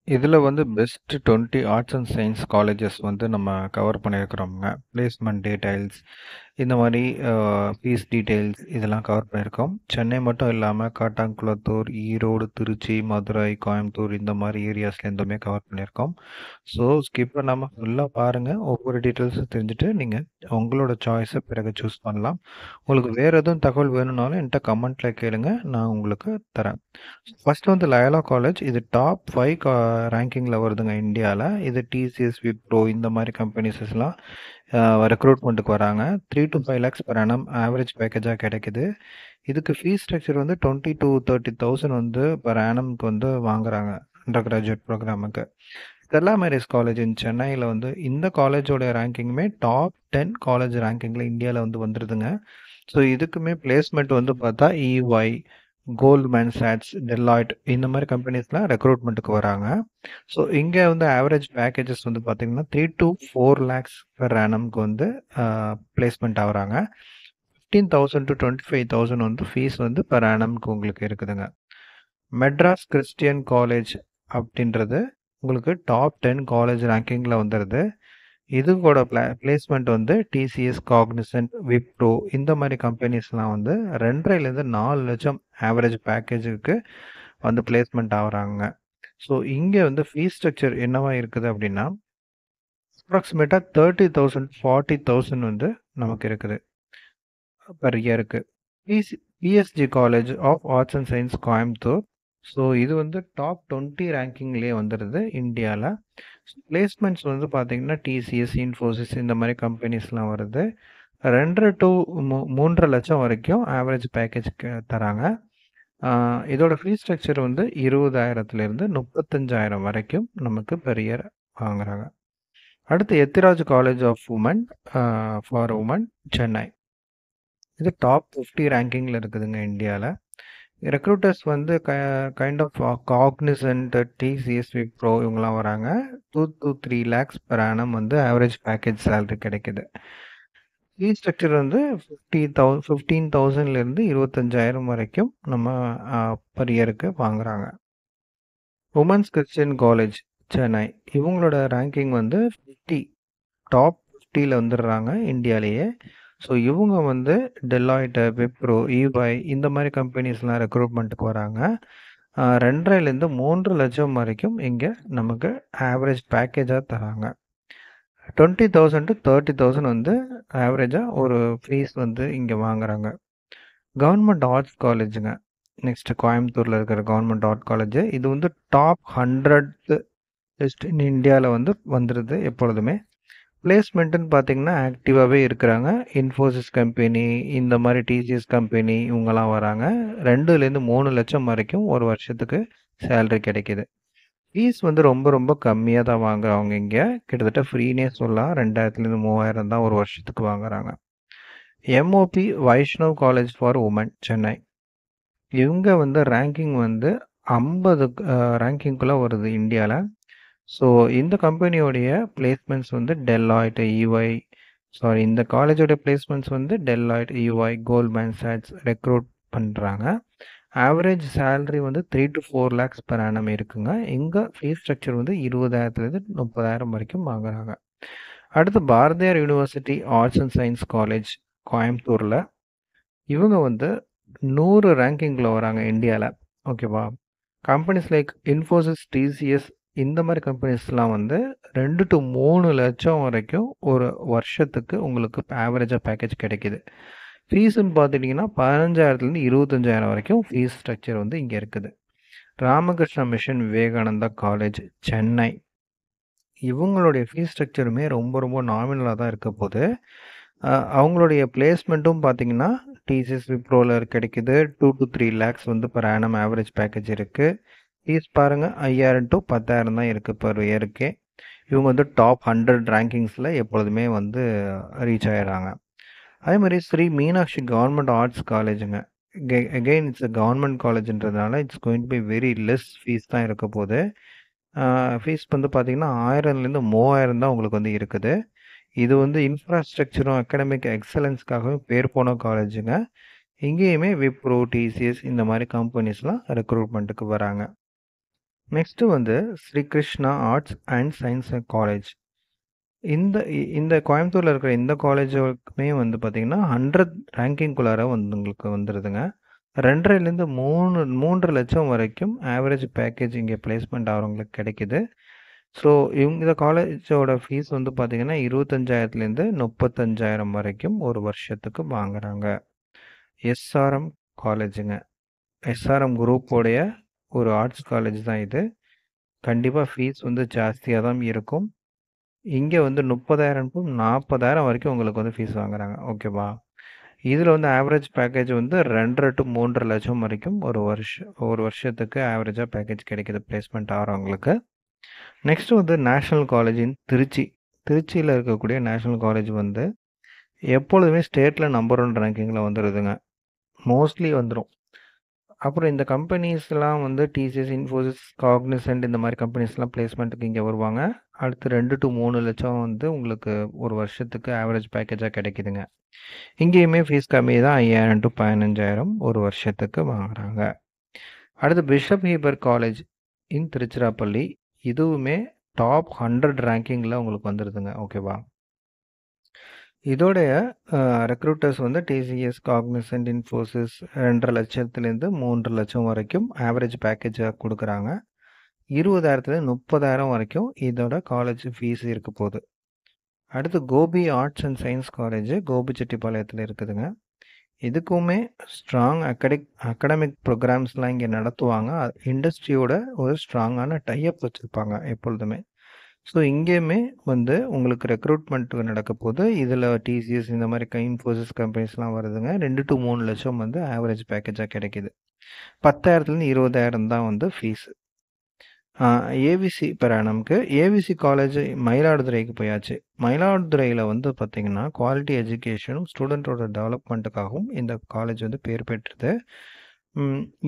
இதில வந்து best 20 arts and science colleges வந்து நம்ம கவர் பண்ணியிருக்கிறோம்ங்க. பிளேஸ்மெண்ட் டீட்டெயில்ஸ் இந்த மாரி ஃபீஸ் டீட்டெயில்ஸ் இதெல்லாம் கவர் பண்ணியிருக்கோம். சென்னை மட்டும் இல்லாம காட்டாங்குளத்தூர், ஈரோடு, திருச்சி, மதுரை, கோயம்புத்தூர் இந்த மாரி ஏரியாஸ்லேருந்துமே கவர் பண்ணியிருக்கோம். ஸோ ஸ்கிப் பண்ணாம ஃபுல்லா பாருங்க. ஒவ்வொரு டீட்டெயில்ஸும் தெரிஞ்சுட்டு நீங்க உங்களோட சாய்ஸ பிறகு சூஸ் பண்ணலாம். உங்களுக்கு வேற எதுவும் தகவல் வேணும்னாலும் என்ட்ட கமெண்ட்ல கேளுங்க. நான் உங்களுக்கு தரேன். ஃபர்ஸ்ட் வந்து லயோலா காலேஜ். இது டாப் 5 ரேங்கிங்கில வருதுங்க இந்தியால. இது டிசிஎஸ், விப்ரோ இந்த மாரி கம்பெனிஸஸ்லாம் ரெக்ரூட்மெண்ட்டுக்கு வராங்க. 3-5 லேக்ஸ் பெர் ஆனம் ஆவரேஜ் பேக்கேஜா கிடைக்குது. இதுக்கு ஃபீஸ் ஸ்ட்ரக்சர் வந்து 20,000-30,000 வந்து பெர் ஆனம்க்கு வந்து வாங்குறாங்க. அண்டர் கிராஜுவேட் ப்ரோக்ராமுக்கு. ஸ்டெல்லா மேரிஸ் காலேஜ் இன் சென்னையில வந்து இந்த காலேஜோட ரேங்கிங்குமே டாப் 10 காலேஜ் ரேங்கிங்கில இந்தியால வந்து வந்துருதுங்க. ஸோ இதுக்குமே பிளேஸ்மெண்ட் வந்து பார்த்தா இஒய், கோல்ட்மேன் சாட்ஸ், டெலாய்ட் இந்த மாதிரி கம்பெனிஸ்லாம் ரெக்ரூட்மெண்ட்டுக்கு வராங்க. ஸோ இங்கே வந்து ஆவரேஜ் பேக்கேஜஸ் வந்து பார்த்தீங்கன்னா 3-4 லேக்ஸ் பெர் ஆனம்க்கு வந்து பிளேஸ்மெண்ட் ஆகுறாங்க. 15,000 to 25,000 வந்து ஃபீஸ் வந்து பெர் ஆனம்க்கு உங்களுக்கு இருக்குதுங்க. மெட்ராஸ் கிறிஸ்டியன் காலேஜ் அப்படின்றது உங்களுக்கு டாப் 10 காலேஜ் ரேங்கிங்கில் வந்துடுது. இதுவோட பிளேஸ்மெண்ட் வந்து டிசிஎஸ், காக்னிசன்ட், விப்ரோ இந்த மாதிரி கம்பெனிஸ்லாம் வந்து 2.5லேருந்து 4 லட்சம் ஆவரேஜ் பேக்கேஜுக்கு வந்து பிளேஸ்மெண்ட் ஆகுறாங்க. ஸோ இங்கே வந்து ஃபீஸ் ஸ்ட்ரக்சர் என்னவா இருக்குது அப்படின்னா அப்ராக்சிமேட்டாக 30,000 40,000 வந்து நமக்கு இருக்குது பர் இயருக்கு. PSG college of arts and science Coimbatore. So இது வந்து டாப் 20 ரேங்கிங்லேயே வந்துடுது இந்தியாவில். பிளேஸ்மெண்ட்ஸ் வந்து பார்த்தீங்கன்னா டிசிஎஸ், இன்ஃபோசிஸ் இந்த மாதிரி கம்பெனிஸ்லாம் வருது. 2 to 3.5 லட்சம் வரைக்கும் ஆவரேஜ் பேக்கேஜ் தராங்க. இதோட ஃபீஸ் ஸ்ட்ரக்சர் வந்து 20,000லேருந்து 35,000 வரைக்கும் நமக்கு பெர் இயர் வாங்குறாங்க. அடுத்து Ethiraj college of women for women Chennai. இது டாப் 50 ரேங்கிங்கில் இருக்குதுங்க இந்தியாவில். ரெக்ரூட்டர்ஸ் வந்து kind of Cognizant, TCS, Wipro இவங்கெல்லாம் வராங்க. 2-3 லேக்ஸ் பெர் ஆனம் வந்து ஆவரேஜ் பேக்கேஜ் சேலரி கிடைக்குது. ஃபீஸ் ஸ்ட்ரக்சர் வந்து 15,000லேருந்து 25,000 வரைக்கும் நம்ம பர் இயருக்கு வாங்குறாங்க. Women's Christian college Chennai. இவங்களோட ரேங்கிங் வந்து 50 டாப் 50ல் வந்துடுறாங்க இந்தியாவிலேயே. ஸோ இவங்க வந்து டெலாய்ட்டு, விப்ரோ, இஒய் இந்த மாதிரி கம்பெனிஸ்லாம் ரெக்ரூட்மெண்ட்டுக்கு வராங்க. 2.5லேருந்து 3 லட்சம் வரைக்கும் இங்கே நமக்கு ஆவரேஜ் பேக்கேஜாக தராங்க. 20,000 to 30,000 வந்து ஆவரேஜாக ஒரு ஃபீஸ் வந்து இங்கே வாங்குறாங்க. Government arts காலேஜுங்க. நெக்ஸ்ட் கோயம்புத்தூரில் இருக்கிற கவர்மெண்ட் ஆர்ட் காலேஜ். இது வந்து டாப் 100 லிஸ்ட் இன் இந்தியாவில் வந்து வந்துடுது எப்பொழுதுமே. பிளேஸ்மெண்ட்டுன்னு பார்த்தீங்கன்னா ஆக்டிவாகவே இருக்கிறாங்க. இன்ஃபோசிஸ் கம்பெனி இந்த மாதிரி டிசிஎஸ் கம்பெனி இவங்கெல்லாம் வராங்க. 2லேருந்து 3 லட்சம் வரைக்கும் ஒரு வருஷத்துக்கு சேலரி கிடைக்கிது. ஃபீஸ் வந்து ரொம்ப ரொம்ப கம்மியாக தான் வாங்குறவங்க இங்கே. கிட்டத்தட்ட ஃப்ரீனே சொல்லலாம். 2,000லேருந்து 3,000 தான் ஒரு வருஷத்துக்கு வாங்குறாங்க. MOP Vaishnav college for women Chennai. இவங்க வந்து ரேங்கிங் வந்து 50 ரேங்கிங்குள்ளே வருது இந்தியாவில். ஸோ இந்த கம்பெனியோடைய பிளேஸ்மெண்ட்ஸ் வந்து டெலாய்ட், இஒய் இந்த காலேஜோட பிளேஸ்மெண்ட்ஸ் வந்து டெலாய்ட், இஒய், கோல்ட்மேன் சாட்ஸ் ரெக்ரூட் பண்ணுறாங்க. ஆவரேஜ் சேலரி வந்து 3-4 லேக்ஸ் பெர் ஆனம் இருக்குங்க. இங்கே ஃபீஸ் ஸ்ட்ரக்சர் வந்து 20,000லேருந்து 30,000 வரைக்கும் வாங்குறாங்க. அடுத்து Bharathiyar university arts and science college கோயம்புத்தூரில். இவங்க வந்து 100 ரேங்கிங்கில் வராங்க இந்தியாவில். ஓகேவா? கம்பெனிஸ் லைக் இன்ஃபோசிஸ், டிசிஎஸ் இந்த மாதிரி கம்பெனிஸ்லாம் வந்து 2 to 3 லட்சம் வரைக்கும் ஒரு வருஷத்துக்கு உங்களுக்கு ஆவரேஜாக பேக்கேஜ் கிடைக்கிது. ஃபீஸுன்னு பார்த்துட்டிங்கன்னா 15,000லேருந்து 25,000 வரைக்கும் ஃபீஸ் ஸ்ட்ரக்சர் வந்து இங்கே இருக்குது. Ramakrishna mission Vivekananda college Chennai. இவங்களுடைய ஃபீஸ் ஸ்ட்ரக்சருமே ரொம்ப ரொம்ப நாமினலாக தான் இருக்க போகுது. அவங்களுடைய பிளேஸ்மெண்ட்டும் பார்த்தீங்கன்னா டிசிஎஸ், விப்ரோவில் கிடைக்குது. 2-3 லேக்ஸ் வந்து பெர் ஆனம் ஆவரேஜ் பேக்கேஜ் இருக்குது. ஃபீஸ் பாருங்கள் 5,000 to 10,000 தான் இருக்குது பெர் இயருக்கே. இவங்க வந்து டாப் 100 ரேங்கிங்ஸில் எப்பொழுதுமே வந்து ரீச் ஆகிடுறாங்க. அதே மாதிரி ஸ்ரீ மீனாட்சி கவர்மெண்ட் ஆர்ட்ஸ் காலேஜுங்க. அகெயின் இட்ஸ் அ கவர்மெண்ட் காலேஜ்ன்றதுனால it's going to be very less fees தான் இருக்க போகுது. ஃபீஸ் வந்து பார்த்திங்கன்னா 1,000லேருந்து 3,000 தான் உங்களுக்கு வந்து இருக்குது. இது வந்து இன்ஃப்ராஸ்ட்ரக்சரும் அகாடமிக் எக்ஸலன்ஸ்க்காகவும் பேர் போன காலேஜுங்க. இங்கேயுமே விப்ரோ, டிசிஎஸ் இந்த மாதிரி கம்பெனிஸ்லாம் ரெக்ரூட்மெண்ட்டுக்கு வராங்க. நெக்ஸ்ட்டு வந்து Sri Krishna arts and science college. இந்த கோயம்புத்தூர்ல இருக்கிற இந்த காலேஜுக்குமே வந்து பார்த்தீங்கன்னா, 100 ரேங்கிங்குள்ளார வந்து உங்களுக்கு வந்துருதுங்க. 2,500,000 3 லட்சம் வரைக்கும் ஆவரேஜ் பேக்கேஜ் இங்கே பிளேஸ்மெண்ட் ஆகிறவங்களுக்கு கிடைக்குது. ஸோ இந்த காலேஜோட ஃபீஸ் வந்து பார்த்தீங்கன்னா, 25,000லேருந்து 35,000 வரைக்கும் ஒரு வருஷத்துக்கு வாங்குறாங்க. எஸ்ஆர்எம் காலேஜுங்க. எஸ்ஆர்எம் குரூப்போடைய ஒரு ஆர்ட்ஸ் காலேஜ் தான் இது. கண்டிப்பா ஃபீஸ் வந்து ஜாஸ்தியா தான் இருக்கும். இங்க வந்து 30,000 டு 40,000 வரைக்கும் உங்களுக்கு வந்து ஃபீஸ் வாங்குறாங்க. ஓகேவா? இதுல வந்து ஆவரேஜ் பேக்கேஜ் வந்து 2,5 to 3,5 லட்சம் வரைக்கும் ஒரு வருஷத்துக்கு ஆவரேஜா பேக்கேஜ் கிடைக்குது பிளேஸ்மெண்ட் ஆகிறவங்களுக்கு. நெக்ஸ்ட் வந்து நேஷனல் காலேஜ் இன் திருச்சி. திருச்சியில் இருக்கக்கூடிய நேஷனல் காலேஜ் வந்து எப்பொழுதுமே ஸ்டேட்ல நம்பர் 1 ரேங்கிங்கில் வந்துடுதுங்க. மோஸ்ட்லி வந்துடும். அப்புறம் இந்த கம்பெனிஸ்லாம் வந்து டிசிஎஸ், இன்ஃபோசிஸ், காக்னிசன்ட் இந்த மாதிரி கம்பெனிஸ்லாம் பிளேஸ்மெண்ட்டுக்கு இங்கே வருவாங்க. அடுத்து 2 to 3 லட்சம் வந்து உங்களுக்கு ஒரு வருஷத்துக்கு ஆவரேஜ் பேக்கேஜாக கிடைக்குதுங்க. இங்கேயுமே ஃபீஸ் கம்மி தான். 5,000 to 15,000 ஒரு வருஷத்துக்கு வாங்குறாங்க. அடுத்து பிஷப் ஹீபர் காலேஜ் இன் திருச்சிராப்பள்ளி. இதுவுமே டாப் 100 ரேங்கிங்கில் உங்களுக்கு வந்துடுதுங்க. ஓகேவா? இதோடைய ரெக்ரூட்டர்ஸ் வந்து டிசிஎஸ், காக்னிசன்ட், இன்ஃபோசிஸ் 2,5 லட்சத்துலேருந்து 3 லட்சம் வரைக்கும் ஆவரேஜ் பேக்கேஜாக கொடுக்குறாங்க. 20,000லேருந்து 30,000 வரைக்கும் இதோட காலேஜ் ஃபீஸ் இருக்க போகுது. அடுத்து Gobi arts and science college கோபிச்செட்டிப்பாளையத்தில் இருக்குதுங்க. இதுக்குமே ஸ்ட்ராங் அகடமிக் ப்ரோக்ராம்ஸ்லாம் இங்கே நடத்துவாங்க. இண்டஸ்ட்ரியோட ஒரு ஸ்ட்ராங்கான டைஅப் வச்சுருப்பாங்க எப்பொழுதுமே. ஸோ இங்கேயுமே வந்து உங்களுக்கு ரெக்ரூட்மெண்ட் நடக்க போது. இதில் டிசிஎஸ் இந்த மாதிரி இன்ஃபோசிஸ் கம்பெனிஸ்லாம் வருதுங்க. 2 to 3 லட்சம் வந்து ஆவரேஜ் பேக்கேஜாக கிடைக்கிது. 10,000லேருந்து 20,000 தான் வந்து ஃபீஸு. ஏவிசி பெரானம்க்கு ஏவிசி காலேஜ் மயிலாடுதுறைக்கு போயாச்சு. மயிலாடுதுறையில் வந்து பார்த்திங்கன்னா குவாலிட்டி எஜுகேஷனும் ஸ்டூடெண்ட்டோட டெவலப்மெண்ட்டுக்காகவும் இந்த காலேஜ் வந்து பேர் பெற்றது.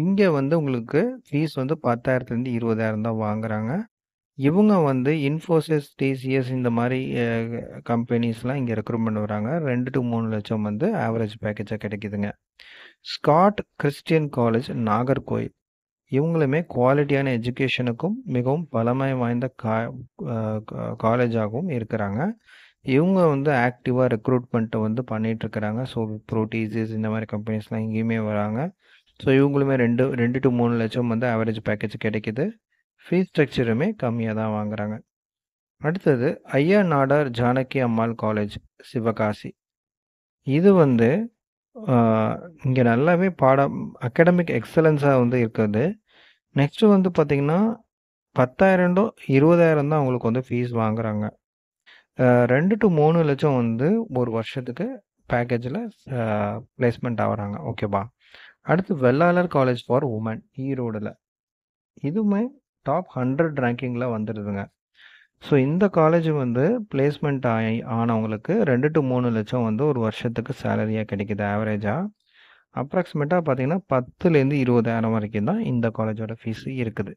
இங்கே வந்து உங்களுக்கு ஃபீஸ் வந்து 10,000லேருந்து 20,000 தான் வாங்குறாங்க. இவங்க வந்து இன்ஃபோசிஸ், டிசிஎஸ் இந்த மாதிரி கம்பெனிஸ்லாம் இங்கே ரெக்ரூட்மெண்ட் வராங்க. 2 to 3 லட்சம் வந்து ஆவரேஜ் பேக்கேஜாக கிடைக்குதுங்க. Scott Christian college Nagercoil. இவங்களுமே குவாலிட்டியான எஜுகேஷனுக்கும் மிகவும் பழமை வாய்ந்த காலேஜாகவும் இருக்கிறாங்க. இவங்க வந்து ஆக்டிவாக ரெக்ரூட்மெண்ட்டை வந்து பண்ணிகிட்ருக்கிறாங்க. ஸோ விப்ரோ, டிசிஎஸ் இந்த மாதிரி கம்பெனிஸ்லாம் இங்கேயுமே வராங்க. ஸோ இவங்களுமே 2 to 3 லட்சம் வந்து ஆவரேஜ் பேக்கேஜ் கிடைக்குது. ஃபீஸ் ஸ்ட்ரக்சருமே கம்மியாக தான் வாங்குறாங்க. அடுத்தது ஐயா நாடார் ஜானகி அம்மாள் காலேஜ் சிவகாசி. இது வந்து இங்கே நல்லாவே அகாடமிக் எக்ஸலன்ஸாக வந்து இருக்குது. நெக்ஸ்ட்டு வந்து பார்த்திங்கன்னா 10,000 to 20,000 தான் அவங்களுக்கு வந்து ஃபீஸ் வாங்குறாங்க. 2 to 3 லட்சம் வந்து ஒரு வருஷத்துக்கு பேக்கேஜில் பிளேஸ்மெண்ட் ஆகுறாங்க. ஓகேவா? அடுத்து வெள்ளாளர் காலேஜ் ஃபார் உமன் ஈரோடில். இதுவுமே டாப் 100 ரேங்கிங்கில் வந்துடுதுங்க. ஸோ இந்த காலேஜ் வந்து பிளேஸ்மெண்ட் ஆனவங்களுக்கு 2 to 3 லட்சம் வந்து ஒரு வருஷத்துக்கு சேலரியாக கிடைக்குது ஆவரேஜாக. அப்ராக்சிமேட்டாக பார்த்தீங்கன்னா 10,000லேருந்து 20,000 வரைக்கும் தான் இந்த காலேஜோட ஃபீஸு இருக்குது.